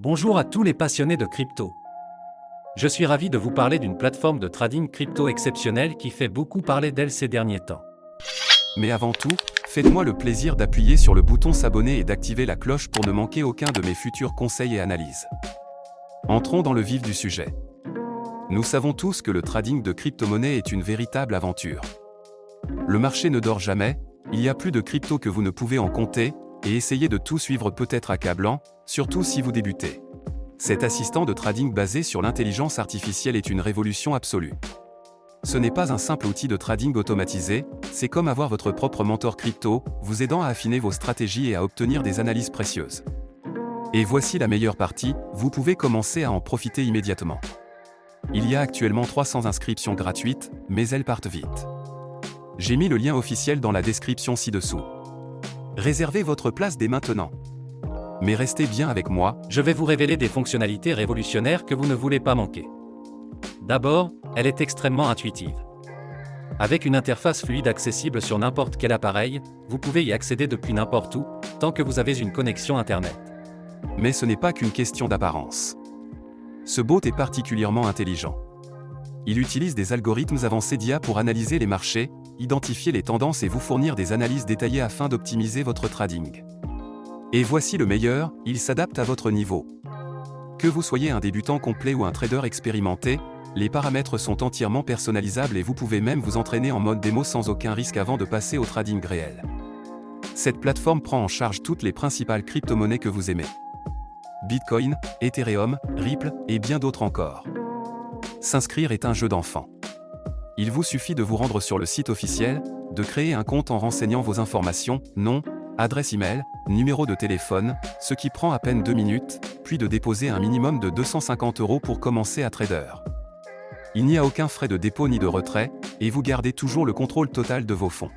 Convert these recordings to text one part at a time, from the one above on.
Bonjour à tous les passionnés de crypto. Je suis ravi de vous parler d'une plateforme de trading crypto exceptionnelle qui fait beaucoup parler d'elle ces derniers temps. Mais avant tout, faites-moi le plaisir d'appuyer sur le bouton s'abonner et d'activer la cloche pour ne manquer aucun de mes futurs conseils et analyses. Entrons dans le vif du sujet. Nous savons tous que le trading de crypto-monnaies est une véritable aventure. Le marché ne dort jamais, il y a plus de crypto que vous ne pouvez en compter, et essayer de tout suivre peut être accablant, surtout si vous débutez. Cet assistant de trading basé sur l'intelligence artificielle est une révolution absolue. Ce n'est pas un simple outil de trading automatisé, c'est comme avoir votre propre mentor crypto, vous aidant à affiner vos stratégies et à obtenir des analyses précieuses. Et voici la meilleure partie, vous pouvez commencer à en profiter immédiatement. Il y a actuellement 300 inscriptions gratuites, mais elles partent vite. J'ai mis le lien officiel dans la description ci-dessous. Réservez votre place dès maintenant. Mais restez bien avec moi, Je vais vous révéler des fonctionnalités révolutionnaires que vous ne voulez pas manquer. D'abord, elle est extrêmement intuitive. Avec une interface fluide accessible sur n'importe quel appareil, vous pouvez y accéder depuis n'importe où, tant que vous avez une connexion Internet. mais ce n'est pas qu'une question d'apparence. Ce bot est particulièrement intelligent. Il utilise des algorithmes avancés d'IA pour analyser les marchés, identifier les tendances et vous fournir des analyses détaillées afin d'optimiser votre trading. Et voici le meilleur, il s'adapte à votre niveau. Que vous soyez un débutant complet ou un trader expérimenté, les paramètres sont entièrement personnalisables et vous pouvez même vous entraîner en mode démo sans aucun risque avant de passer au trading réel. Cette plateforme prend en charge toutes les principales crypto-monnaies que vous aimez. Bitcoin, Ethereum, Ripple et bien d'autres encore. S'inscrire est un jeu d'enfant. Il vous suffit de vous rendre sur le site officiel, de créer un compte en renseignant vos informations, nom, adresse email, numéro de téléphone, ce qui prend à peine 2 minutes, puis de déposer un minimum de 250 € pour commencer à trader. Il n'y a aucun frais de dépôt ni de retrait, et vous gardez toujours le contrôle total de vos fonds.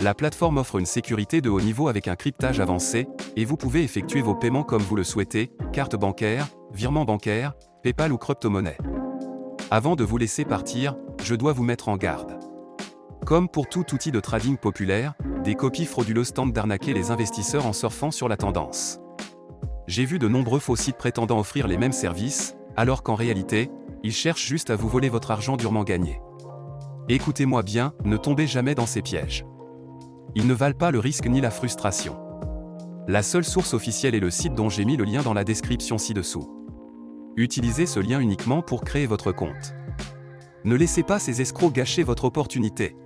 La plateforme offre une sécurité de haut niveau avec un cryptage avancé, et vous pouvez effectuer vos paiements comme vous le souhaitez, carte bancaire, virement bancaire, PayPal ou crypto-monnaie. Avant de vous laisser partir, je dois vous mettre en garde. Comme pour tout outil de trading populaire, des copies frauduleuses tentent d'arnaquer les investisseurs en surfant sur la tendance. J'ai vu de nombreux faux sites prétendant offrir les mêmes services, alors qu'en réalité, ils cherchent juste à vous voler votre argent durement gagné. Écoutez-moi bien, ne tombez jamais dans ces pièges. Ils ne valent pas le risque ni la frustration. La seule source officielle est le site dont j'ai mis le lien dans la description ci-dessous. Utilisez ce lien uniquement pour créer votre compte. Ne laissez pas ces escrocs gâcher votre opportunité.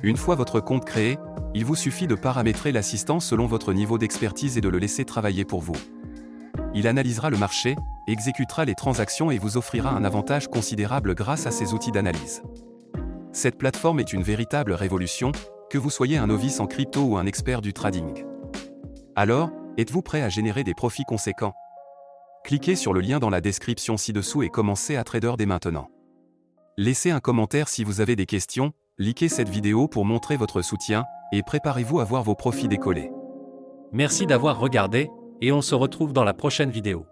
Une fois votre compte créé, il vous suffit de paramétrer l'assistant selon votre niveau d'expertise et de le laisser travailler pour vous. Il analysera le marché, exécutera les transactions et vous offrira un avantage considérable grâce à ses outils d'analyse. Cette plateforme est une véritable révolution, que vous soyez un novice en crypto ou un expert du trading. Alors, êtes-vous prêt à générer des profits conséquents? Cliquez sur le lien dans la description ci-dessous et commencez à trader dès maintenant. Laissez un commentaire si vous avez des questions, likez cette vidéo pour montrer votre soutien, et préparez-vous à voir vos profits décoller. Merci d'avoir regardé, et on se retrouve dans la prochaine vidéo.